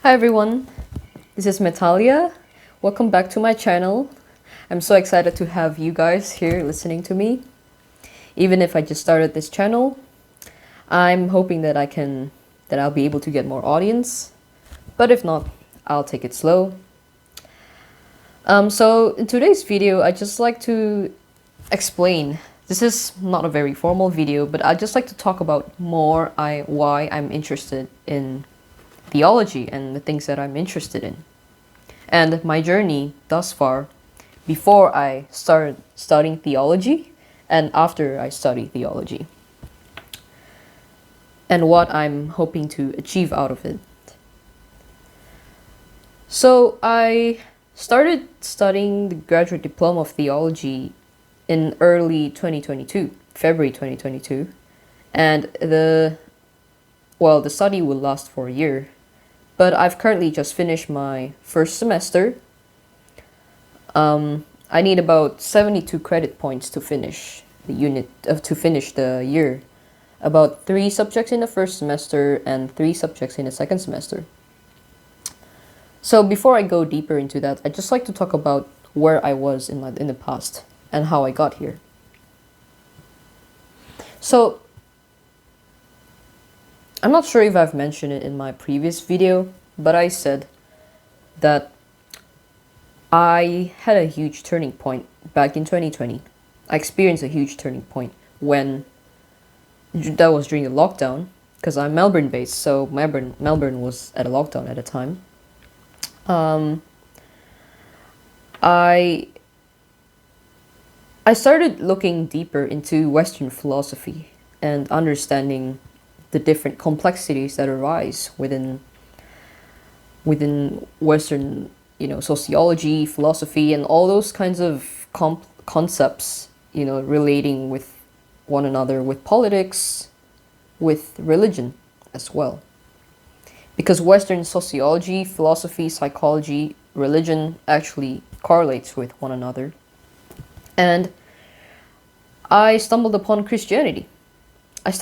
Hi everyone, this is Metalia. Welcome back to my channel. I'm so excited to have you guys here listening to me. Even if I just started this channel, I'm hoping that I'll be able to get more audience. But if not, I'll take it slow. So in today's video, I just like to explain. This is not a very formal video, but I'd just like to talk about why I'm interested in theology and the things that I'm interested in, and my journey thus far before I started studying theology and after I study theology, and what I'm hoping to achieve out of it. So I started studying the graduate diploma of theology in early 2022, February 2022, and the study will last for a year. But I've currently just finished my first semester. I need about 72 credit points to finish the year. About 3 subjects in the first semester and 3 subjects in the second semester. So before I go deeper into that, I'd just like to talk about where I was in the past and how I got here. So I'm not sure if I've mentioned it in my previous video, but I said that I had a huge turning point back in 2020. I experienced a huge turning point that was during the lockdown, because I'm Melbourne based, so Melbourne was at a lockdown at the time. I started looking deeper into Western philosophy and understanding the different complexities that arise within Western, sociology, philosophy, and all those kinds of concepts, relating with one another, with politics, with religion as well. Because Western sociology, philosophy, psychology, religion actually correlates with one another. And I stumbled upon Christianity. And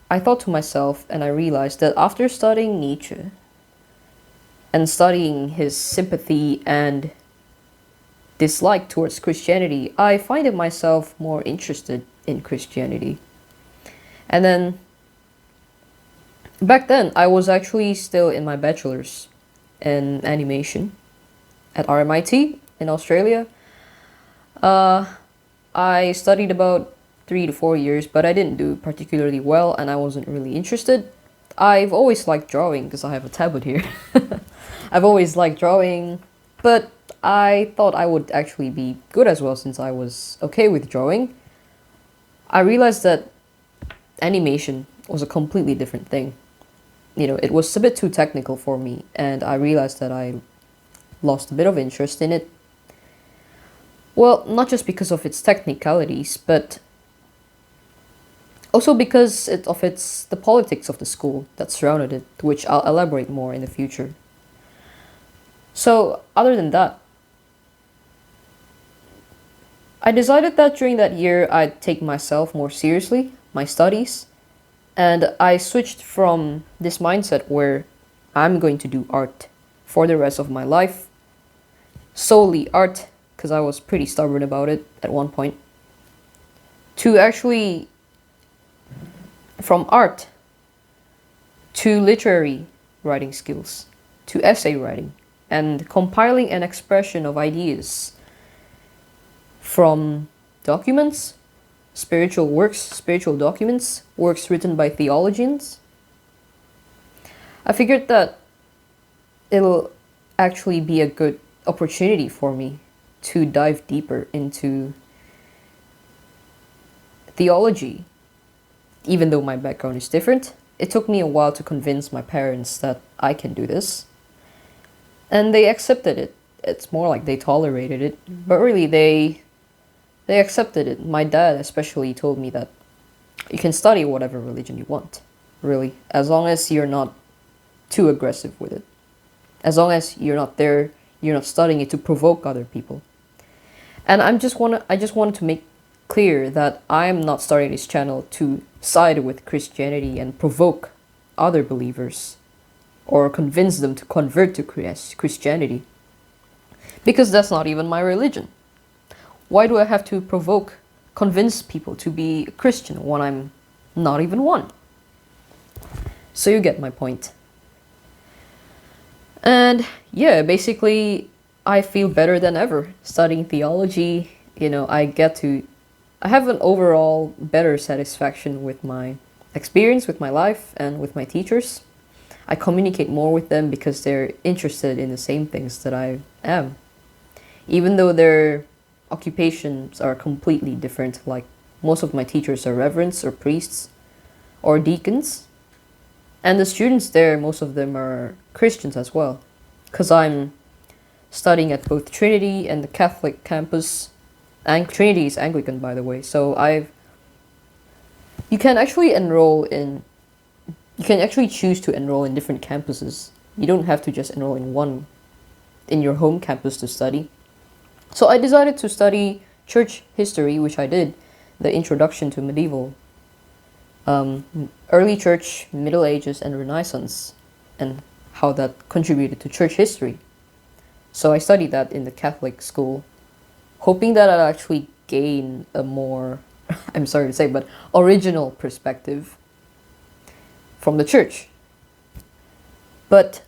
I thought to myself, and I realized that after studying Nietzsche and studying his sympathy and dislike towards Christianity, I find myself more interested in Christianity. And then, back then, I was actually still in my bachelor's in animation at RMIT in Australia. I studied about 3 to 4 years, but I didn't do particularly well and I wasn't really interested. I've always liked drawing because I have a tablet here. I've always liked drawing, but I thought I would actually be good as well since I was okay with drawing. I realized that animation was a completely different thing. It was a bit too technical for me, and I realized that I lost a bit of interest in it. Well, not just because of its technicalities, but also because of the politics of the school that surrounded it, which I'll elaborate more in the future. So, other than that, I decided that during that year I'd take myself more seriously, my studies, and I switched from this mindset where I'm going to do art for the rest of my life, solely art, because I was pretty stubborn about it at one point, to actually from art to literary writing skills, to essay writing, and compiling an expression of ideas from documents, spiritual documents, works written by theologians. I figured that it'll actually be a good opportunity for me to dive deeper into theology. Even though my background is different, it took me a while to convince my parents that I can do this. And they accepted it. It's more like they tolerated it, but really they accepted it. My dad especially told me that you can study whatever religion you want, really, as long as you're not too aggressive with it. As long as you're not studying it to provoke other people. And I just wanted to make clear that I'm not starting this channel to side with Christianity and provoke other believers. or convince them to convert to Christianity. Because that's not even my religion. Why do I have to convince people to be a Christian when I'm not even one? So you get my point. And yeah, basically, I feel better than ever studying theology. I have an overall better satisfaction with my experience, with my life, and with my teachers. I communicate more with them because they're interested in the same things that I am. Even though their occupations are completely different, like most of my teachers are reverends or priests or deacons. And the students there, most of them are Christians as well. Because I'm studying at both Trinity and the Catholic campus. And Trinity is Anglican, by the way. So you can actually choose to enroll in different campuses. You don't have to just enroll in your home campus to study. So I decided to study church history, which I did, the introduction to medieval, early church, Middle Ages, and Renaissance, and how that contributed to church history. So I studied that in the Catholic school, hoping that I'd actually gain a more, I'm sorry to say, but original perspective from the church. But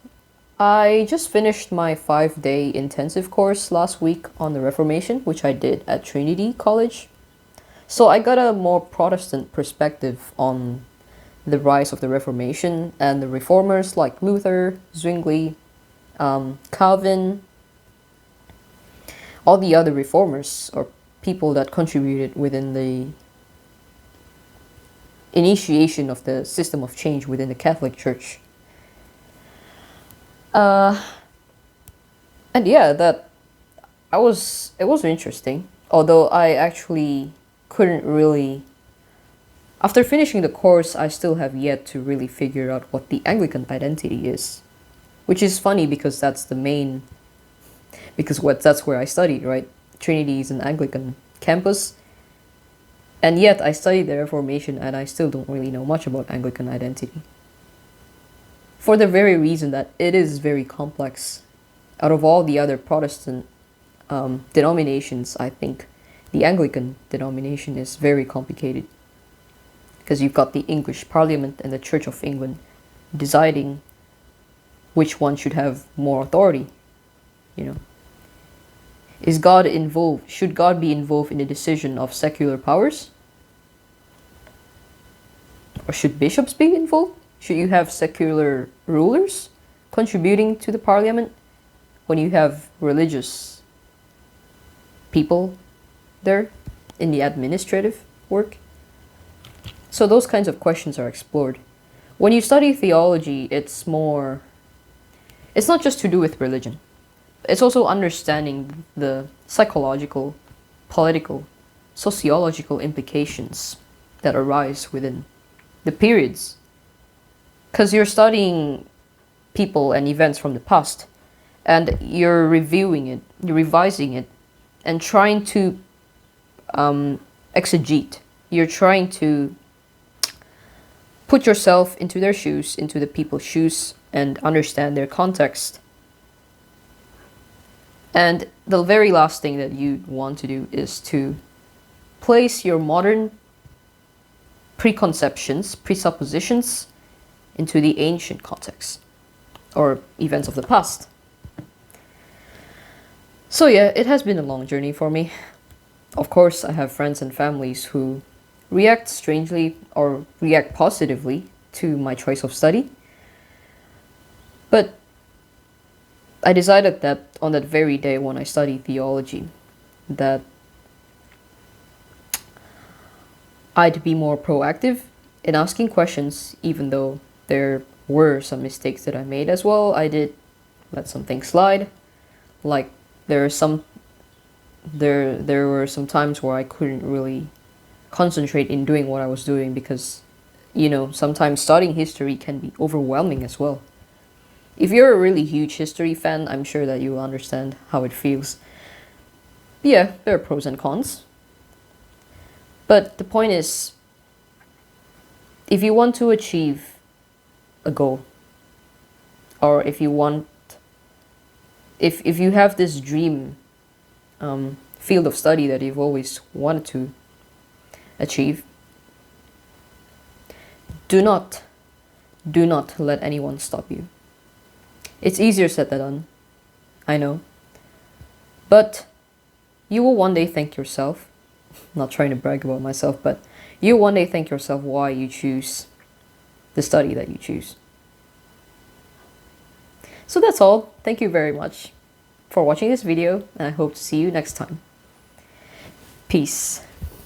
I just finished my 5-day intensive course last week on the Reformation, which I did at Trinity College. So I got a more Protestant perspective on the rise of the Reformation and the reformers like Luther, Zwingli, Calvin, all the other reformers or people that contributed within the initiation of the system of change within the Catholic Church. And yeah, it was interesting. Although I actually couldn't really, after finishing the course, I still have yet to really figure out what the Anglican identity is, which is funny because that's where I studied, right? Trinity is an Anglican campus, and yet I studied the Reformation and I still don't really know much about Anglican identity. For the very reason that it is very complex. Out of all the other Protestant denominations, I think the Anglican denomination is very complicated. Because you've got the English Parliament and the Church of England deciding which one should have more authority. Is God involved? Should God be involved in the decision of secular powers? Or should bishops be involved? Should you have secular rulers contributing to the parliament when you have religious people there in the administrative work? So those kinds of questions are explored. When you study theology, it's not just to do with religion. It's also understanding the psychological, political, sociological implications that arise within the periods. Because you're studying people and events from the past, and you're reviewing it, you're revising it, and trying to exegete. You're trying to put yourself into their shoes, into the people's shoes, and understand their context. And the very last thing that you want to do is to place your modern presuppositions into the ancient context or events of the past. So yeah, it has been a long journey for me. Of course, I have friends and families who react strangely or react positively to my choice of study. But I decided that on that very day when I studied theology, that I'd be more proactive in asking questions, even though there were some mistakes that I made as well. I did let some things slide. Like there were some times where I couldn't really concentrate in doing what I was doing because, sometimes studying history can be overwhelming as well. If you're a really huge history fan, I'm sure that you will understand how it feels. But yeah, there are pros and cons. But the point is, if you want to achieve a goal, or if you want, if you have this dream field of study that you've always wanted to achieve, do not let anyone stop you. It's easier said than done, I know, but you will one day thank yourself. Not trying to brag about myself, but you one day thank yourself why you choose the study that you choose. So that's all. Thank you very much for watching this video, and I hope to see you next time. Peace.